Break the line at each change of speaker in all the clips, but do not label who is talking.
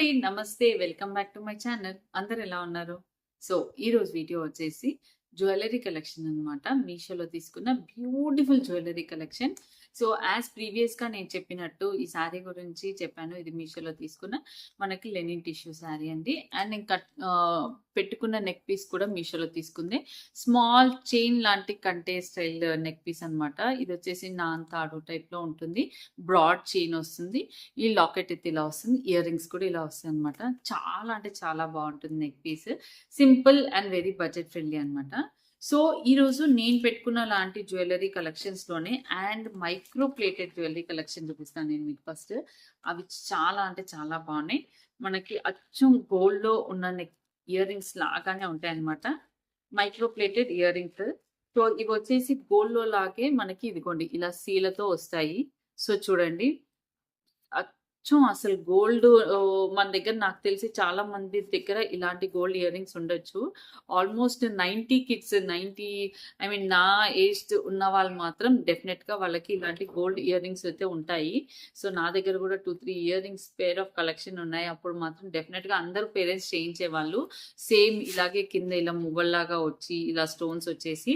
అండి. నమస్తే. Welcome back to my channel. అందరూ ఎలా ఉన్నారు? సో, ఈరోజు వీడియో వచ్చేసి జ్యువెల్లరీ కలెక్షన్ అనమాట. మీషోలో తీసుకున్న beautiful jewellery collection. So, as ప్రీవియస్‌గా నేను చెప్పినట్టు ఈ శారీ గురించి చెప్పాను. ఇది మీషోలో తీసుకున్న మనకి లెనిన్ టిష్యూ శారీ అండి. అండ్ నేను పెట్టుకున్న నెక్ పీస్ కూడా మీషోలో తీసుకుంది. స్మాల్ చైన్ లాంటి కంటే స్టైల్ నెక్ పీస్ అనమాట. ఇది వచ్చేసి నాన్ తాడు టైప్‌లో ఉంటుంది. బ్రాడ్ చైన్ వస్తుంది. ఈ లాకెట్ అయితే ఇలా వస్తుంది. ఇయర్ రింగ్స్ కూడా ఇలా వస్తాయి అనమాట. చాలా అంటే చాలా బాగుంటుంది neck piece. Simple and very budget friendly అనమాట. సో ఈరోజు నేను పెట్టుకున్న లాంటి జ్యువెల్లరీ కలెక్షన్స్లోనే and micro plated jewellery collection చూపిస్తాను నేను మీకు ఫస్ట్. అవి చాలా అంటే చాలా బాగున్నాయి. మనకి అచ్చం గోల్డ్లో ఉన్న నెక్ ఇయర్ రింగ్స్ లాగానే ఉంటాయి అనమాట. Micro plated ear rings. So ఇవి వచ్చేసి గోల్డ్లో లాగే మనకి ఇదిగోండి ఇలా సీలతో వస్తాయి. సో చూడండి అచ్చం అసలు గోల్డ్ మన దగ్గర నాకు తెలిసి చాలా మంది దగ్గర ఇలాంటి గోల్డ్ ఇయర్ రింగ్స్ ఉండొచ్చు. ఆల్మోస్ట్ 90 కిడ్స్ 90 ఐ మీన్ నా ఏజ్ ఉన్న వాళ్ళు మాత్రం డెఫినెట్గా వాళ్ళకి ఇలాంటి గోల్డ్ ఇయర్ రింగ్స్ అయితే ఉంటాయి. సో నా దగ్గర కూడా 2-3 ear rings pair of collection ఉన్నాయి. అప్పుడు మాత్రం డెఫినెట్గా అందరూ పేరెంట్స్ చేయించేవాళ్ళు. సేమ్ ఇలాగే కింద ఇలా మువ్వల్లాగా వచ్చి ఇలా స్టోన్స్ వచ్చేసి.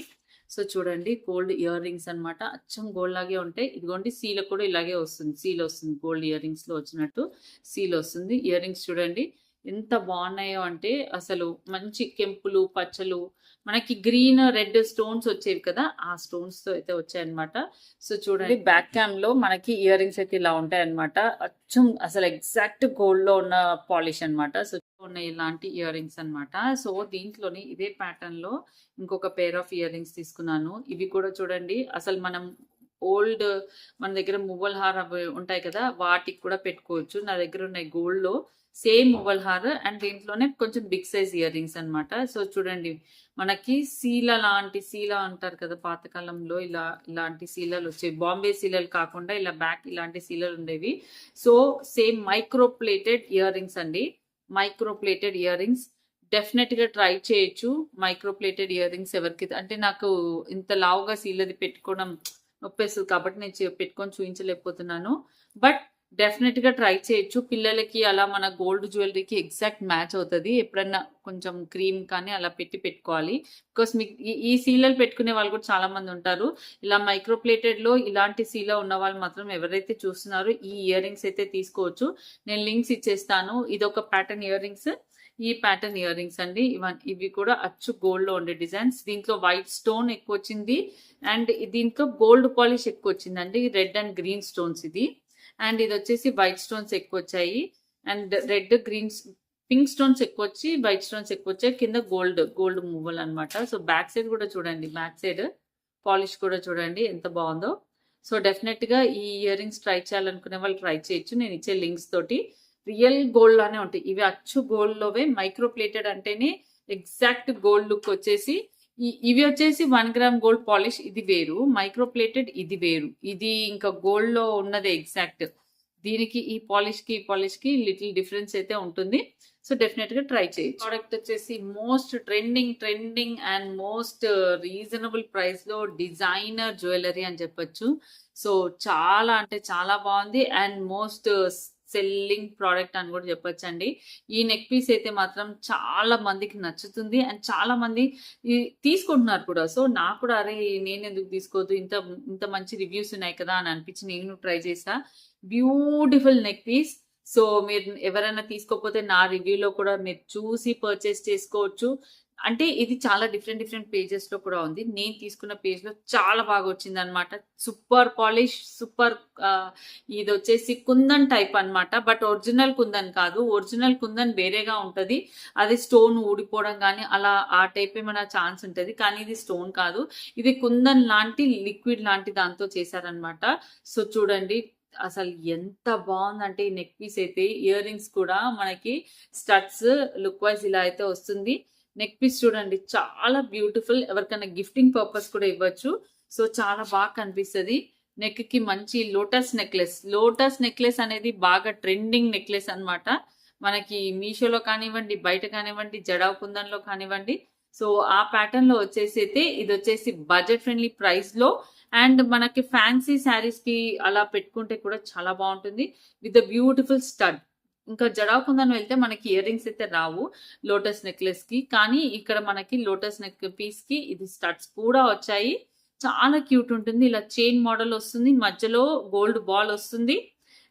సో చూడండి గోల్డ్ ఇయర్ రింగ్స్ అనమాట. అచ్చం గోల్డ్ లాగే ఉంటాయి. ఇదిగోండి సీల కూడా ఇలాగే వస్తుంది. సీల్ వస్తుంది. గోల్డ్ ఇయర్ రింగ్స్లో వచ్చినట్టు సీల్ వస్తుంది. ఇయర్ రింగ్స్ చూడండి ఎంత బాగున్నాయో అంటే అసలు మంచి కెంపులు పచ్చలు మనకి గ్రీన్ రెడ్ స్టోన్స్ వచ్చేవి కదా, ఆ స్టోన్స్ తో అయితే వచ్చాయన్నమాట. సో చూడండి బ్యాక్ క్యామ్ లో మనకి ఇయర్ రింగ్స్ అయితే ఇలా ఉంటాయి అనమాట. అచ్చం అసలు ఎగ్జాక్ట్ గోల్డ్ లో ఉన్న పాలిష్ అనమాట. సో ఉన్న ఇలాంటి ఇయర్ రింగ్స్ అనమాట. సో దీంట్లోని ఇదే ప్యాటర్న్ లో ఇంకొక పేర్ ఆఫ్ ఇయర్ రింగ్స్ తీసుకున్నాను. ఇవి కూడా చూడండి అసలు మనం ఓల్డ్ మన దగ్గర మువ్వల్ హార్ అవి ఉంటాయి కదా, వాటికి కూడా పెట్టుకోవచ్చు. నా దగ్గర ఉన్నాయి గోల్డ్ లో సేమ్ మువ్వల్ హార్ అండ్ దీంట్లోనే కొంచెం బిగ్ సైజ్ ఇయర్ రింగ్స్ అనమాట. సో చూడండి మనకి సీల లాంటి సీల అంటారు కదా పాతకాలంలో, ఇలాంటి సీలలు వచ్చేవి. బాంబే సీలలు కాకుండా ఇలా బ్యాక్ ఇలాంటి సీలలు ఉండేవి. So same micro plated earrings అండి. Micro plated earrings definite గా ట్రై చేయొచ్చు. మైక్రో ప్లేటెడ్ ఇయర్ రింగ్స్ ఎవరికి అంటే నాకు ఇంత లావుగా సీలది పెట్టుకోవడం నొప్పేస్తుంది కాబట్టి నేను పెట్టుకొని చూపించలేకపోతున్నాను. బట్ డెఫినెట్ గా ట్రై చేయొచ్చు. పిల్లలకి అలా మన గోల్డ్ జ్యువెలరీకి ఎగ్జాక్ట్ మ్యాచ్ అవుతుంది. ఎప్పుడన్నా కొంచెం క్రీమ్ కానీ అలా పెట్టుకోవాలి. బికాస్ మీకు ఈ సీలలు పెట్టుకునే వాళ్ళు కూడా చాలా మంది ఉంటారు. ఇలా మైక్రో ప్లేటెడ్ లో ఇలాంటి సీల ఉన్న వాళ్ళు మాత్రం ఎవరైతే చూస్తున్నారో ఈ ఇయర్ రింగ్స్ అయితే తీసుకోవచ్చు. నేను లింక్స్ ఇచ్చేస్తాను. ఇది ఒక ప్యాటర్న్ ఇయర్ రింగ్స్. ఈ ప్యాటర్న్ ఇయర్ రింగ్స్ అండి. ఇవి కూడా అచ్చు గోల్డ్ లో ఉండే డిజైన్స్. దీంట్లో వైట్ స్టోన్ ఎక్కువ వచ్చింది అండ్ దీంట్లో గోల్డ్ పాలిష్ ఎక్కువ వచ్చిందండి. రెడ్ అండ్ గ్రీన్ స్టోన్స్ ఇది. అండ్ ఇది వచ్చేసి వైట్ స్టోన్స్ ఎక్కువ వచ్చాయి and red green pink stones ఎక్కువ వచ్చి వైట్ స్టోన్స్ ఎక్కువ వచ్చాయి. కింద గోల్డ్ మువ్వలు అనమాట. సో బ్యాక్ సైడ్ కూడా చూడండి, బ్యాక్ సైడ్ పాలిష్ కూడా చూడండి ఎంత బాగుందో. సో డెఫినెట్ గా ఈ ఇయర్ రింగ్స్ ట్రై చేయాలనుకునే వాళ్ళు ట్రై చేయొచ్చు. నేను ఇచ్చే లింక్స్ తోటి రియల్ గోల్డ్ లానే ఉంటాయి. ఇవి అచ్చు గోల్డ్ లోవే. మైక్రో ప్లేటెడ్ అంటేనే ఎగ్జాక్ట్ గోల్డ్ లుక్ వచ్చేసి ఇవి వచ్చేసి 1 గ్రామ్ గోల్డ్ పాలిష్ ఇది వేరు, మైక్రో ప్లేటెడ్ ఇది వేరు. ఇది ఇంకా గోల్డ్ లో ఉన్నది ఎగ్జాక్ట్. దీనికి ఈ పాలిష్ కి లిటిల్ డిఫరెన్స్ అయితే ఉంటుంది. సో డెఫినెట్ గా ట్రై చేయొచ్చు. ప్రోడక్ట్ వచ్చేసి most trending and most reasonable price లో డిజైనర్ జ్యువెలరీ అని చెప్పొచ్చు. సో చాలా అంటే చాలా బాగుంది అండ్ మోస్ట్ సెల్లింగ్ ప్రోడక్ట్ అని కూడా చెప్పొచ్చండి. ఈ నెక్ పీస్ అయితే మాత్రం చాలా మందికి నచ్చుతుంది అండ్ చాలా మంది తీసుకుంటున్నారు కూడా. సో నాకు కూడా అరే నేను ఎందుకు తీసుకోవద్దు, ఇంత మంచి రివ్యూస్ ఉన్నాయి కదా అని అనిపించి నేను ట్రై చేసా. Beautiful neck piece. సో మీరు ఎవరైనా తీసుకోకపోతే నా రివ్యూలో కూడా మీరు చూసి పర్చేస్ చేసుకోవచ్చు. అంటే ఇది చాలా డిఫరెంట్ పేజెస్ లో కూడా ఉంది. నేను తీసుకున్న పేజ్ లో చాలా బాగా వచ్చింది అనమాట. Super polish, super. ఇది వచ్చేసి కుందన్ టైప్ అనమాట. బట్ ఒరిజినల్ కుందన్ కాదు. ఒరిజినల్ కుందన్ వేరేగా ఉంటది. అది స్టోన్ ఊడిపోవడం కానీ అలా ఆ టైప్ ఏమైనా ఛాన్స్ ఉంటది. కానీ ఇది స్టోన్ కాదు. ఇది కుందన్ లాంటి లిక్విడ్ లాంటి దాంతో చేశారనమాట. సో చూడండి అసలు ఎంత బాగుందంటే ఈ నెక్ పీస్ అయితే. ఇయర్ రింగ్స్ కూడా మనకి స్టడ్స్ లుక్ వైజ్ ఇలా అయితే వస్తుంది. నెక్ పీస్ చూడండి చాలా బ్యూటిఫుల్. ఎవరికైనా గిఫ్టింగ్ పర్పస్ కూడా ఇవ్వచ్చు. సో చాలా బాగా కనిపిస్తుంది. నెక్ కి మంచి లోటస్ నెక్లెస్ అనేది బాగా ట్రెండింగ్ నెక్లెస్ అనమాట. మనకి మీషోలో కానివ్వండి, బయట కానివ్వండి, జడావ్ కుందన్లో కానివ్వండి. సో ఆ ప్యాటర్న్ లో వచ్చేసి అయితే ఇది వచ్చేసి బడ్జెట్ ఫ్రెండ్లీ ప్రైస్ లో అండ్ మనకి ఫ్యాన్సీ శారీస్ కి అలా పెట్టుకుంటే కూడా చాలా బాగుంటుంది. With beautiful stud. ఇంకా జడాకుందని వెళ్తే మనకి ఇయర్ రింగ్స్ అయితే రావు లోటస్ నెక్లెస్ కి. కానీ ఇక్కడ మనకి లోటస్ నెక్ పీస్ కి ఇది స్టడ్స్ కూడా వచ్చాయి. చాలా క్యూట్ ఉంటుంది. ఇలా చైన్ మోడల్ వస్తుంది, మధ్యలో గోల్డ్ బాల్ వస్తుంది.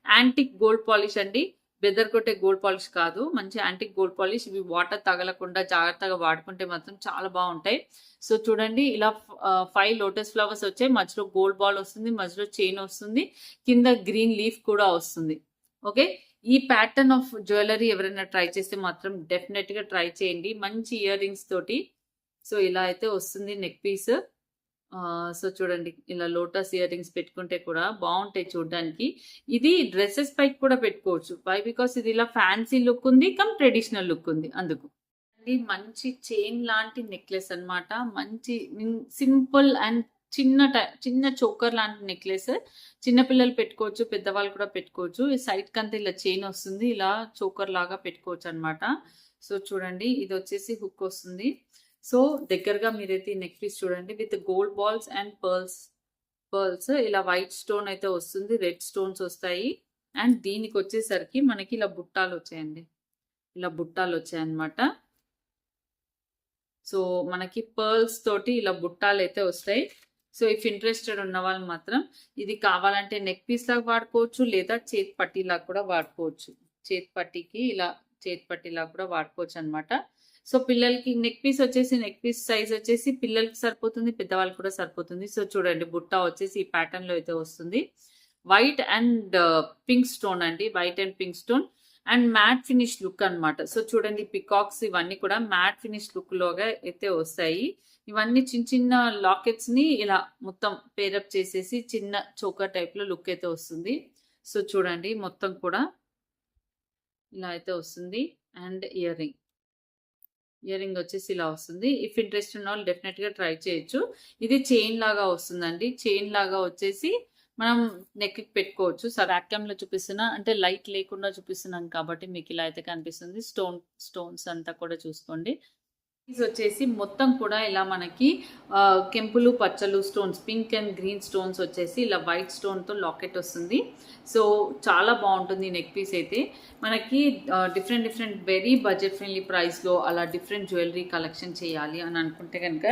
యాంటిక్ గోల్డ్ పాలిష్ అండి, బెదర్ కొట్టే గోల్డ్ పాలిష్ కాదు, మంచి యాంటిక్ గోల్డ్ పాలిష్. ఇవి వాటర్ తగలకుండా జాగ్రత్తగా వాడుకుంటే మాత్రం చాలా బాగుంటాయి. సో చూడండి, ఇలా 5 లోటస్ ఫ్లవర్స్ వచ్చాయి, మధ్యలో గోల్డ్ బాల్ వస్తుంది, మధ్యలో చైన్ వస్తుంది, కింద గ్రీన్ లీఫ్ కూడా వస్తుంది. ఓకే, ఈ ప్యాటర్న్ ఆఫ్ జ్యువెలరీ ఎవరైనా ట్రై చేస్తే మాత్రం డెఫినెట్ గా ట్రై చేయండి, మంచి ఇయర్ రింగ్స్ తోటి. సో ఇలా అయితే వస్తుంది నెక్ పీస్. సో చూడండి, ఇలా లోటస్ ఇయర్ రింగ్స్ పెట్టుకుంటే కూడా బాగుంటాయి చూడడానికి. ఇది డ్రెస్సెస్ పైకి కూడా పెట్టుకోవచ్చు. వై? బికాస్ ఇది ఇలా ఫ్యాన్సీ లుక్ ఉంది, కమ్ ట్రెడిషనల్ లుక్ ఉంది, అందుకు. ఇది మంచి చైన్ లాంటి నెక్లెస్ అన్నమాట. మంచి సింపుల్ అండ్ చిన్న చోకర్ లాంటి నెక్లెస్. చిన్నపిల్లలు పెట్టుకోవచ్చు, పెద్దవాళ్ళు కూడా పెట్టుకోవచ్చు. ఈ సైడ్ కంతా ఇలా చైన్ వస్తుంది, ఇలా చోకర్ లాగా పెట్టుకోవచ్చు అన్నమాట. సో చూడండి, ఇది వచ్చేసి హుక్ వస్తుంది. సో దగ్గరగా మీరైతే ఈ నెక్ పీస్ చూడండి, with gold balls and pearls. ఇలా వైట్ స్టోన్ అయితే వస్తుంది, రెడ్ స్టోన్స్ వస్తాయి. అండ్ దీనికి వచ్చేసరికి మనకి ఇలా బుట్టాలు వచ్చాయండి, ఇలా బుట్టాలు వచ్చాయన్నమాట. సో మనకి పర్ల్స్ తోటి ఇలా బుట్టాలు అయితే వస్తాయి. సో ఇఫ్ ఇంట్రెస్టెడ్ ఉన్న వాళ్ళు మాత్రం ఇది కావాలంటే నెక్ పీస్ లాగా వాడుకోవచ్చు, లేదా చేతి పట్టీలాగా కూడా వాడుకోవచ్చు. చేతి పట్టీకి ఇలా చేతి పట్టీలాగా కూడా వాడుకోవచ్చు అనమాట. సో పిల్లలకి నెక్ పీస్ సైజ్ వచ్చేసి పిల్లలకి సరిపోతుంది, పెద్దవాళ్ళకి కూడా సరిపోతుంది. సో చూడండి, బుట్ట వచ్చేసి ఈ ప్యాటర్న్ లో అయితే వస్తుంది. వైట్ అండ్ పింక్ స్టోన్ అండి, white and pink stone and matte finish look అన్నమాట. సో చూడండి, పికాక్స్ ఇవన్నీ కూడా మ్యాట్ ఫినిష్ లుక్ లోగా అయితే వస్తాయి. ఇవన్నీ చిన్న లాకెట్స్ ని ఇలా మొత్తం పేరప్ చేసేసి చిన్న చోకర్ టైప్ లో లుక్ అయితే వస్తుంది. సో చూడండి, మొత్తం కూడా ఇలా అయితే వస్తుంది. అండ్ ఇయర్ రింగ్ వచ్చేసి ఇలా వస్తుంది. ఇఫ్ ఇంట్రెస్ట్ ఉన్న వాళ్ళు డెఫినెట్ గా ట్రై చేయొచ్చు. ఇది చైన్ లాగా వస్తుందండి. చైన్ లాగా వచ్చేసి మనం నెక్ కి పెట్టుకోవచ్చు. సో ర్యాక్యామ్ లో చూపిస్తున్నా, అంటే లైట్ లేకుండా చూపిస్తున్నాను కాబట్టి మీకు ఇలా అయితే కనిపిస్తుంది. స్టోన్స్ అంతా కూడా చూసుకోండి. ఇది వచ్చేసి మొత్తం కూడా ఇలా మనకి కెంపులు పచ్చలు stones, pink and green stones వచ్చేసి ఇలా వైట్ స్టోన్ తో లాకెట్ వస్తుంది. సో చాలా బాగుంటుంది నెక్ పీస్ అయితే. మనకి different very budget friendly price లో అలా డిఫరెంట్ జ్యువెలరీ కలెక్షన్ చేయాలి అని అనుకుంటే కనుక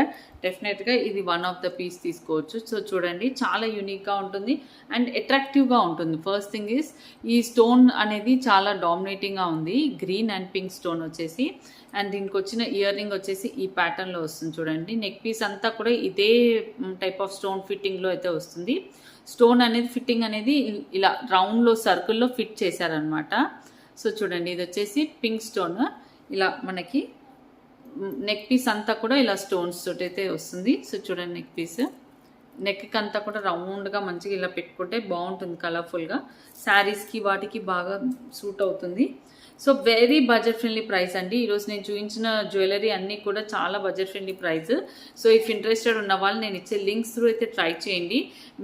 డెఫినెట్ గా ఇది వన్ ఆఫ్ ద పీస్ తీసుకోవచ్చు. సో చూడండి, చాలా యూనిక్ గా ఉంటుంది అండ్ అట్రాక్టివ్ గా ఉంటుంది. ఫస్ట్ థింగ్ ఈస్ ఈ స్టోన్ అనేది చాలా డామినేటింగ్ గా ఉంది, గ్రీన్ అండ్ పింక్ స్టోన్ వచ్చేసి. అండ్ దీనికి వచ్చిన ఇయర్ రింగ్ వచ్చేసి ఈ ప్యాటర్న్ లో వస్తుంది చూడండి. నెక్ పీస్ అంతా కూడా ఇదే టైప్ ఆఫ్ స్టోన్ ఫిట్టింగ్ లో అయితే వస్తుంది. స్టోన్ అనేది ఫిట్టింగ్ అనేది ఇలా రౌండ్ లో సర్కిల్లో ఫిట్ చేశారనమాట. సో చూడండి, ఇది వచ్చేసి పింక్ స్టోన్. ఇలా మనకి నెక్ పీస్ అంతా కూడా ఇలా స్టోన్స్ తోటి అయితే వస్తుంది. సో చూడండి, నెక్ అంతా కూడా రౌండ్ గా మంచిగా ఇలా పెట్టుకుంటే బాగుంటుంది, కలర్ఫుల్ గా. శారీస్ కి వాటికి బాగా సూట్ అవుతుంది. So very budget friendly price అండి. ఈరోజు నేను చూపించిన జ్యువెలరీ అన్నీ కూడా చాలా budget friendly price. So if interested ఉన్న వాళ్ళు నేను ఇచ్చే లింక్స్ త్రూ అయితే ట్రై చేయండి.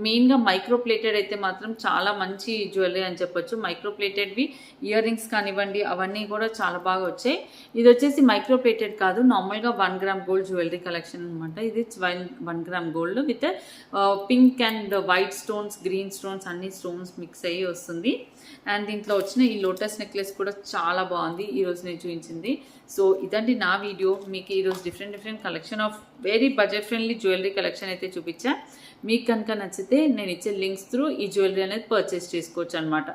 మెయిన్గా మైక్రో ప్లేటెడ్ అయితే మాత్రం చాలా మంచి జ్యువెలరీ అని చెప్పొచ్చు. మైక్రో ప్లేటెడ్వి ఇయర్ రింగ్స్ కానివ్వండి, అవన్నీ కూడా చాలా బాగా వచ్చాయి. ఇది వచ్చేసి మైక్రో ప్లేటెడ్ కాదు, నార్మల్గా 1 గ్రామ్ గోల్డ్ జ్యువెలరీ కలెక్షన్ అనమాట. ఇది 1 gram gold with pink and white stones, green stones, అన్ని స్టోన్స్ మిక్స్ అయ్యి వస్తుంది. అండ్ దీంట్లో వచ్చిన ఈ లోటస్ నెక్లెస్ కూడా చాలా బాగుంది, ఈరోజు నేను చూపించింది. సో ఇదండి నా వీడియో. మీకు ఈరోజు different collection of very budget friendly jewellery collection అయితే చూపించా. మీకు కనుక నచ్చితే నేను ఇచ్చే లింక్స్ త్రూ ఈ జ్యువెలరీ అనేది పర్చేస్ చేసుకోవచ్చు అనమాట.